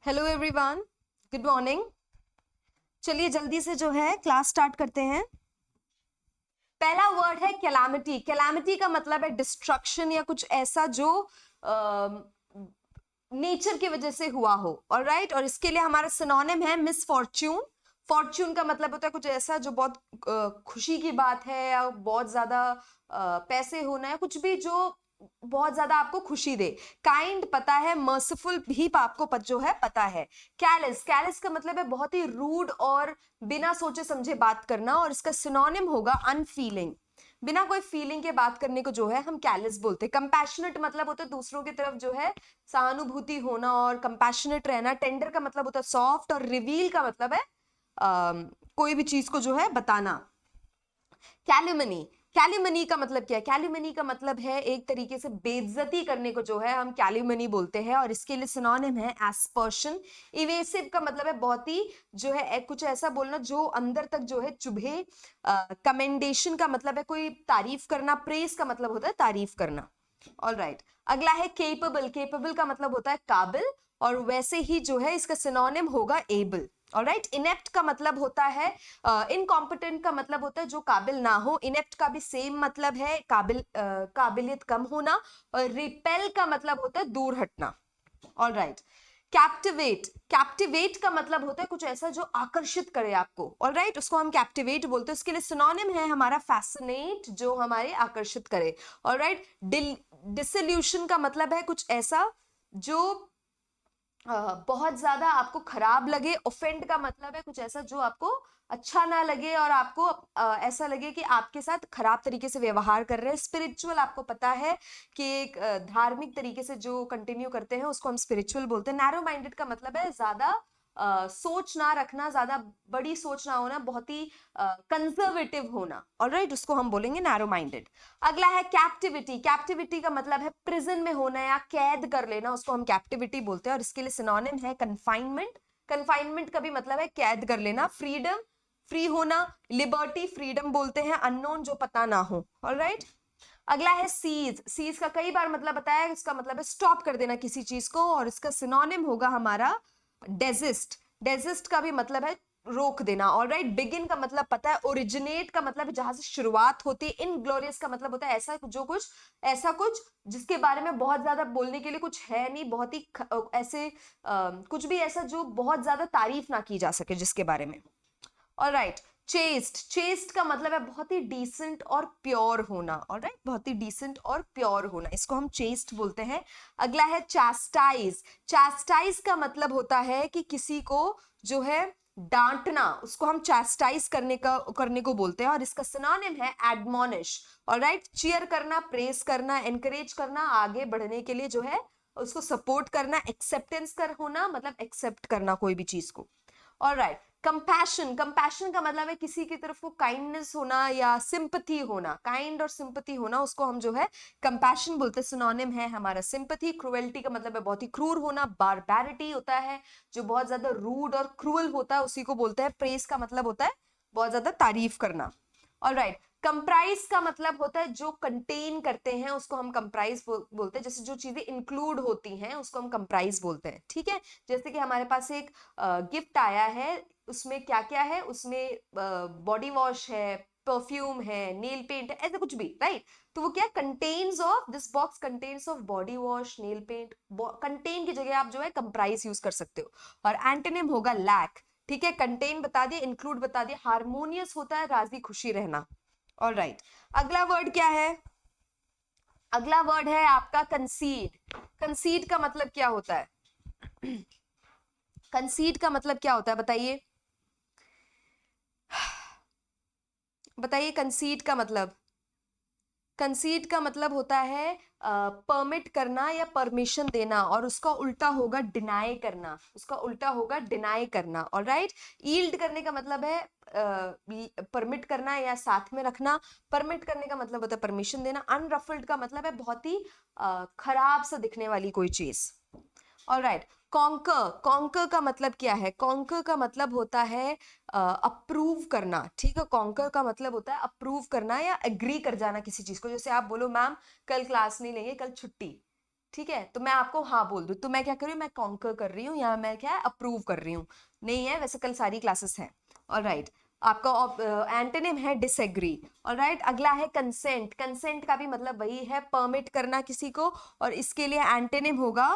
Hello everyone, good morning. चलिए जल्दी से जो है क्लास स्टार्ट करते हैं। पहला वर्ड है कैलामिटी। कैलामिटी का मतलब है डिस्ट्रक्शन या कुछ ऐसा जो नेचर की वजह से हुआ हो। ऑलराइट, और इसके लिए हमारा सिनोनिम है मिसफॉर्च्यून। फॉर्च्यून का मतलब होता है कुछ ऐसा जो बहुत खुशी की बात है, या बहुत ज्यादा पैसे होना है, कुछ भी जो बहुत ज्यादा आपको खुशी दे। काइंड पता है, मर्सिफुल भी आपको जो है पता है। कैलिस, कैलिस का मतलब है बहुत ही रूड और बिना सोचे समझे बात करना, और इसका सिनोनिम होगा अनफीलिंग। बिना कोई फीलिंग के बात करने को जो है हम कैलिस बोलते हैं। कंपैशनेट मतलब होता है दूसरों की तरफ जो है सहानुभूति होना और कंपैशनेट रहना। टेंडर का मतलब होता है सॉफ्ट, और रिवील का मतलब है कोई भी चीज को जो है बताना। कैल्यूमनी, कैल्यूमनी का मतलब क्या है? कैल्यूमनी का मतलब है एक तरीके से बेइज्जती करने को जो है हम कैल्यूमनी बोलते हैं, और इसके लिए सिनोनिम है एस्पर्शन। इवेसिव का मतलब है बहुत ही जो है कुछ ऐसा बोलना जो अंदर तक जो है चुभे। कमेंडेशन का मतलब है कोई तारीफ करना। प्रेस का मतलब होता है तारीफ करना। ऑल राइट, अगला है केपेबल। केपेबल का मतलब होता है काबिल, और वैसे ही जो है इसका सिनोनिम होगा एबल। ऑलराइट, इनेप्ट का मतलब होता है इनकॉम्पिटेंट का मतलब होता है जो काबिल ना हो। इनेप्ट का भी सेम मतलब है, काबिलियत कम होना। और रिपेल का मतलब होता है दूर हटना। ऑलराइट, कैप्टिवेट, कैप्टिवेट का मतलब होता है कुछ ऐसा जो आकर्षित करे आपको। ऑलराइट, उसको हम कैप्टिवेट बोलते हैं। उसके लिए सिनोनिम है हमारा फैसिनेट, जो हमारे आकर्षित करे। ऑलराइट, डिसोल्यूशन का मतलब है कुछ ऐसा जो बहुत ज्यादा आपको खराब लगे। ऑफेंड का मतलब है कुछ ऐसा जो आपको अच्छा ना लगे, और आपको ऐसा लगे कि आपके साथ खराब तरीके से व्यवहार कर रहे हैं। स्पिरिचुअल आपको पता है कि एक धार्मिक तरीके से जो कंटिन्यू करते हैं उसको हम स्पिरिचुअल बोलते हैं। नैरो माइंडेड का मतलब है ज्यादा सोच ना रखना, ज्यादा बड़ी सोच ना होना, बहुत ही कंजर्वेटिव होना। ऑलराइट, उसको हम बोलेंगे नैरो माइंडेड। अगला है कैप्टिविटी। कैप्टिविटी का मतलब है प्रिजन में होना या कैद कर लेना, उसको हम कैप्टिविटी बोलते हैं, और इसके लिए सिनोनिम है कन्फाइनमेंट। कन्फाइनमेंट का भी मतलब है कैद कर लेना। फ्रीडम, फ्री होना। लिबर्टी, फ्रीडम बोलते हैं अननोन, जो पता ना हो। ऑलराइट, अगला है सीज। सीज का कई बार मतलब बताया, इसका मतलब है स्टॉप कर देना किसी चीज को, और इसका सिनोनिम होगा हमारा डेजिस्ट। डेजिस्ट का भी मतलब है रोक देना। ऑलराइट, बिगिन का मतलब पता है, ओरिजिनेट का मतलब है जहां से शुरुआत होती है। इनग्लोरियस का मतलब होता है ऐसा जो कुछ, ऐसा कुछ जिसके बारे में बहुत ज्यादा बोलने के लिए कुछ है नहीं, बहुत ही ऐसे कुछ भी ऐसा जो बहुत ज्यादा तारीफ ना की जा सके जिसके बारे में। Alright, chest. चेस्ट का मतलब है बहुत ही डिसेंट और प्योर होना। ऑलराइट, बहुत ही डिसेंट और प्योर होना, इसको हम चेस्ट बोलते हैं। अगला है चास्टाइज। चास्टाइज का मतलब होता है कि किसी को जो है डांटना, उसको हम चास्टाइज करने को बोलते हैं, और इसका सिनोनिम है एडमोनिश। ऑलराइट, चीयर करना, प्रेस करना, एनकरेज करना, आगे बढ़ने के लिए जो है उसको सपोर्ट करना। एक्सेप्टेंस कर होना मतलब एक्सेप्ट करना कोई भी चीज को। Alright, compassion. कंपैशन का मतलब है किसी की तरफ को काइंडनेस होना या सिंपथी होना। काइंड और सिंपथी होना, उसको हम जो है कंपैशन बोलते हैं। सिनोनिम है हमारा सिंपथी। क्रुएल्टी का मतलब है बहुत ही क्रूर होना। बारबैरिटी होता है जो बहुत ज्यादा रूड और क्रूअल होता है, उसी को बोलते हैं। प्रेस का मतलब होता है बहुत ज्यादा तारीफ करना। ऑलराइट, कंप्राइज का मतलब होता है जो कंटेन करते हैं, उसको हम कंप्राइज बोलते हैं। जैसे जो चीजें इंक्लूड होती हैं उसको हम कंप्राइज बोलते हैं। ठीक है, जैसे कि हमारे पास एक गिफ्ट आया है, उसमें क्या क्या है, उसमें बॉडी वॉश है, परफ्यूम है, नेल पेंट है, ऐसा कुछ भी। राइट, तो वो क्या contains of, this box contains of body wash, nail paint. Contain की जगह आप जो है कंप्राइज यूज कर सकते हो। और एंटोनिम होगा लैक। ठीक है, कंटेन बता दिया, इंक्लूड बता दिया। हार्मोनियस होता है राजी खुशी रहना। ऑल राइट, अगला वर्ड क्या है? अगला वर्ड है आपका कंसीड। कंसीड का मतलब क्या होता है? कंसीड का मतलब क्या होता है बताइए, बताइए कंसीड का मतलब। कंसीड का मतलब होता है परमिट करना या परमिशन देना, और उसका उल्टा होगा डिनाई करना। उसका उल्टा होगा डिनाई करना। ऑलराइट, यील्ड करने का मतलब है परमिट करना या साथ में रखना। परमिट करने का मतलब होता है परमिशन देना। अनरफल्ड का मतलब है बहुत ही खराब सा दिखने वाली कोई चीज। Alright, conquer. कॉन्कर का मतलब क्या है? कॉन्कर का मतलब होता है अप्रूव करना। ठीक है, कॉन्कर का मतलब होता है अप्रूव करना या एग्री कर जाना किसी चीज को। जैसे आप बोलो मैम कल क्लास नहीं लेंगे, कल छुट्टी। ठीक है, तो मैं आपको हाँ बोल दूं तो मैं क्या कर रही हूँ, मैं कॉन्कर कर रही हूँ, या मैं क्या है अप्रूव कर रही हूँ, नहीं है वैसे कल सारी क्लासेस हैं। ऑलराइट, आपका एंटोनिम है डिसएग्री। ऑलराइट, अगला है कंसेंट। कंसेंट का भी मतलब वही है, परमिट करना किसी को, और इसके लिए एंटोनिम होगा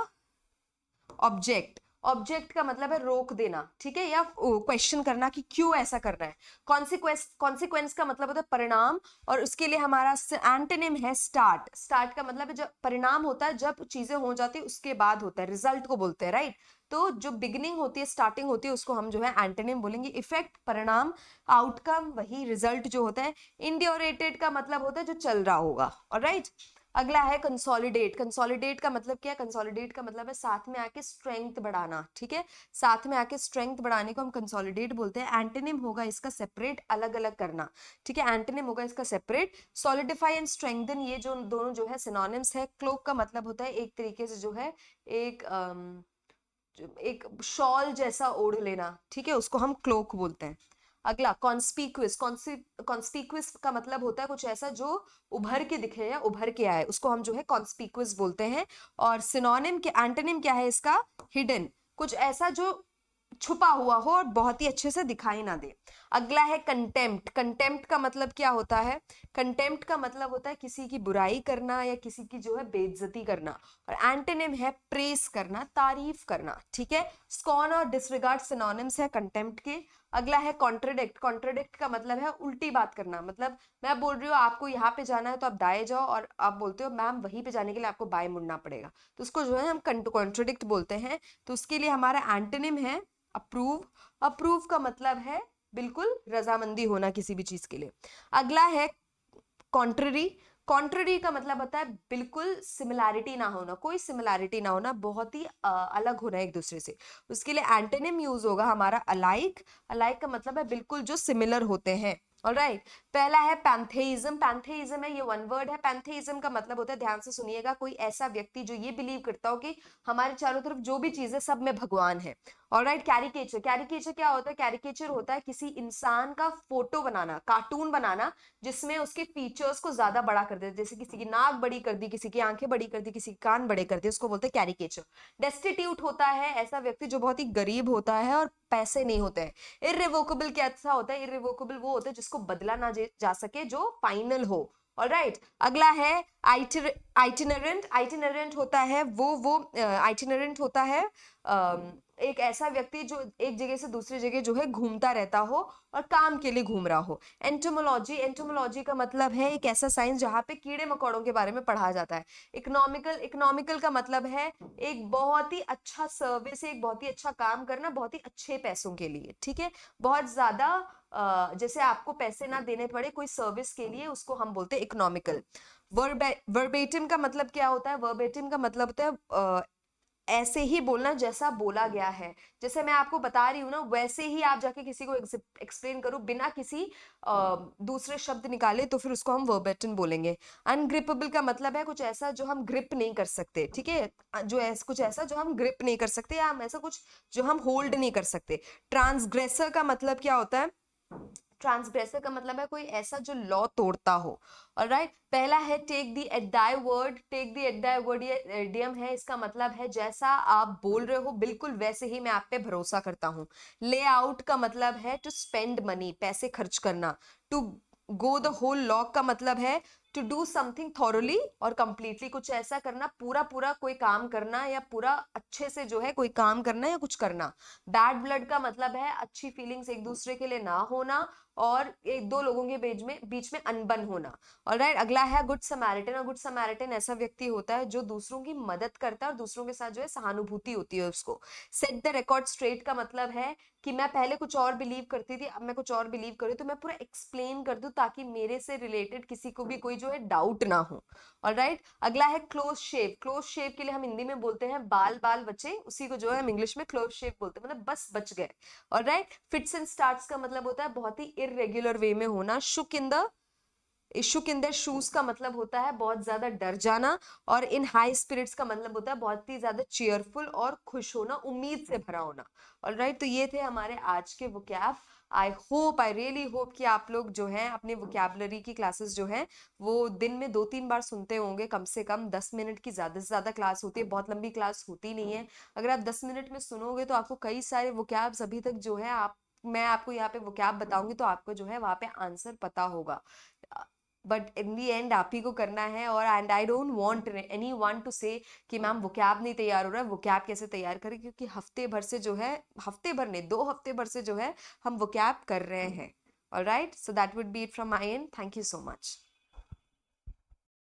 ऑब्जेक्ट। ऑब्जेक्ट का मतलब है रोक देना, ठीक है, या क्वेश्चन करना कि क्यों ऐसा कर रहा है। कॉन्सिक्वेंस का मतलब होता है परिणाम, और उसके लिए हमारा एंटोनिम है स्टार्ट। स्टार्ट का मतलब है जब परिणाम होता है, जब चीजें हो जाती है उसके बाद होता है, रिजल्ट को बोलते हैं, राइट। तो जो बिगिनिंग होती है, स्टार्टिंग होती है, उसको हम जो है एंटोनिम बोलेंगे। इफेक्ट परिणाम, आउटकम वही रिजल्ट जो होता है। इंडियोरेटेड का मतलब होता है जो चल रहा होगा। ऑलराइट, अगला है कंसोलिडेट। कंसोलिडेट का मतलब क्या है, कंसोलिडेट का मतलब है साथ में आके स्ट्रेंथ बढ़ाना, ठीक है, साथ में आके स्ट्रेंथ बढ़ाने को हम कंसोलिडेट बोलते हैं। एंटोनिम होगा इसका सेपरेट, अलग अलग करना, ठीक है, एंटोनिम होगा इसका सेपरेट। सॉलिडिफाई एंड स्ट्रेंथन, ये जो दोनों जो है सिनोनिम्स है। क्लोक का मतलब होता है एक तरीके से जो है एक एक शॉल जैसा ओढ़ लेना, ठीक है, उसको हम क्लोक बोलते हैं। अगला कॉन्स्पिक्यूअस। कॉन्स्पिक्यूअस का मतलब होता है कुछ ऐसा जो उभर के दिखे या उभर के आए, उसको हम जो है कॉन्स्पिक्यूअस बोलते हैं। और सिनोनिम के एंटोनिम क्या है इसका, हिडन। कुछ ऐसा जो छुपा हुआ हो और बहुत ही अच्छे से दिखाई ना दे। अगला है कंटेम्प्ट। कंटेम्प्ट का मतलब क्या होता है, कंटेम्प्ट का मतलब होता है किसी की बुराई करना या किसी की जो है बेइज्जती करना। और एंटोनिम है प्रेस करना, तारीफ करना, ठीक है। स्कॉन और डिसरिगार्ड सिनोनिम्स है कंटेम्प्ट के। अगला है कॉन्ट्रडिक्ट। कॉन्ट्रडिक्ट का मतलब है उल्टी बात करना, मतलब मैं बोल रही हूँ आपको यहाँ पे जाना है तो आप दाएं जाओ, और आप बोलते हो मैम वहीं पे जाने के लिए आपको बाएं मुड़ना पड़ेगा, तो उसको जो है हम कॉन्ट्रडिक्ट बोलते हैं। तो उसके लिए हमारा एंटोनिम है अप्रूव। अप्रूव का मतलब है बिल्कुल रजामंदी होना किसी भी चीज के लिए। अगला है कॉन्ट्ररी। कॉन्ट्ररी का मतलब होता है बिल्कुल सिमिलैरिटी ना होना, कोई सिमिलैरिटी ना होना, बहुत ही अलग होना एक दूसरे से। उसके लिए एंटोनिम यूज होगा हमारा अलाइक। अलाइक का मतलब है बिल्कुल जो सिमिलर होते हैं। ऑलराइट, पहला है पैंथेइज्म। पैंथेइज्म है, ये वन वर्ड है। पैंथेइज्म का मतलब होता है, ध्यान से सुनिएगा, कोई ऐसा व्यक्ति जो ये बिलीव करता हो कि हमारे चारों तरफ जो भी चीज है सब में भगवान है। Alright, caricature. कैरिकेचर क्या होता है, कैरिकेचर होता है किसी इंसान का फोटो बनाना, कार्टून बनाना, जिसमें उसके फीचर्स को ज्यादा बड़ा कर दे, जैसे किसी की नाक बड़ी कर दी, किसी की आंखें बड़ी कर दी, किसी के कान बड़े कर दिए, उसको बोलते हैं कैरिकेचर। डेस्टिट्यूट होता है ऐसा व्यक्ति जो बहुत ही गरीब होता है और पैसे नहीं होते हैं। इररिवोकेबल कैसा होता है, इररिवोकेबल वो होता है जिसको बदला ना जा सके, जो फाइनल हो। ऑलराइट, अगला है आइटिनरेंट। आइटिनरेंट होता है वो आइटिनरेंट होता है एक ऐसा व्यक्ति जो एक जगह से दूसरी जगह जो है घूमता रहता हो और काम के लिए घूम रहा हो। एंटोमोलॉजी। एंटोमोलॉजी का मतलब है एक ऐसा साइंस जहां पे कीड़े मकोड़ों के बारे में पढ़ा जाता है। इकोनॉमिकल। इकोनॉमिकल का मतलब है एक बहुत ही अच्छा सर्विस, एक बहुत ही अच्छा काम करना बहुत ही अच्छे पैसों के लिए, ठीक है, बहुत ज्यादा जैसे आपको पैसे ना देने पड़े कोई सर्विस के लिए, उसको हम बोलते हैं इकोनॉमिकल। वर्बेटिम का मतलब क्या होता है, वर्बेटिम का मतलब होता है ऐसे ही बोलना जैसा बोला गया है, जैसे मैं आपको बता रही हूँ ना वैसे ही आप जाके किसी को एक्सप्लेन करो बिना किसी दूसरे शब्द निकाले, तो फिर उसको हम वर्बेटिम बोलेंगे। अनग्रिपेबल का मतलब है कुछ ऐसा जो हम ग्रिप नहीं कर सकते, ठीक है, कुछ ऐसा जो हम ग्रिप नहीं कर सकते, या हम ऐसा कुछ जो हम होल्ड नहीं कर सकते। ट्रांसग्रेसर का मतलब क्या होता है, ट्रांसग्रेसर का मतलब है कोई ऐसा जो लॉ तोड़ता हो। ऑलराइट, पहला है टेक द एडाई वर्ड। टेक द एडाई वर्ड ये एडियम है, इसका मतलब है जैसा आप बोल रहे हो बिल्कुल वैसे ही मैं आप पे भरोसा करता हूँ। लेआउट का मतलब है टू स्पेंड मनी, पैसे खर्च करना। To go the whole log का मतलब है टू डू समथिंग थॉरली और कंप्लीटली, कुछ ऐसा करना, पूरा पूरा कोई काम करना या पूरा अच्छे से जो है कोई काम करना या कुछ करना। बैड ब्लड का मतलब है अच्छी फीलिंग्स एक दूसरे के लिए ना होना और एक दो लोगों के बीच में अनबन होना। ऑलराइट, अगला है गुड समैरिटन। और गुड समैरिटन ऐसा व्यक्ति होता है जो दूसरों की मदद करता है और दूसरों के साथ जो है सहानुभूति होती है उसको। सेट द रिकॉर्ड स्ट्रेट का मतलब है कि मैं पहले कुछ और बिलीव करती थी, अब मैं कुछ और बिलीव करूँ, तो मैं पूरा एक्सप्लेन कर दूं ताकि मेरे से रिलेटेड किसी को भी कोई जो है डाउट ना हो। ऑलराइट, अगला है क्लोज शेव। क्लोज शेव के लिए हम हिंदी में बोलते हैं बाल बाल बचे, उसी को जो है हम इंग्लिश में क्लोज शेव बोलते हैं, मतलब बस बच गए। ऑलराइट, फिट्स एंड स्टार्ट्स का मतलब होता है बहुत ही इररेगुलर वे में होना। शुक इन द इशुक इन देयर शूज का मतलब होता है बहुत ज्यादा डर जाना, और इन हाई स्पिरिट्स का मतलब होता है बहुत ही ज्यादा चीयरफुल और खुश होना, उम्मीद से भरा होना। ऑलराइट, तो ये थे हमारे आज के वोकैब। आई रियली होप कि आप लोग जो हैं अपने वोकैबलरी की क्लासेस जो हैं वो दिन में 2-3 बार सुनते होंगे, कम से कम 10 मिनट की ज्यादा से ज्यादा क्लास होती है, बहुत लंबी क्लास होती नहीं है। अगर आप 10 मिनट में सुनोगे तो आपको कई सारे वोकैब्स अभी तक जो है आप मैं आपको यहाँ पे वोकैब बताऊंगी तो आपको जो है वहां पे आंसर पता होगा, बट इन दी एंड आप ही को करना है। और and I don't want any one two से कि मैम वोकैब नहीं तैयार हो रहा है, वोकैब कैसे तैयार करें, क्योंकि हफ्ते भर से जो है, हफ्ते भर नहीं 2 हफ्ते भर से जो है हम वोकैब कर रहे हैं। Alright, so that would be it from my and, thank you so much.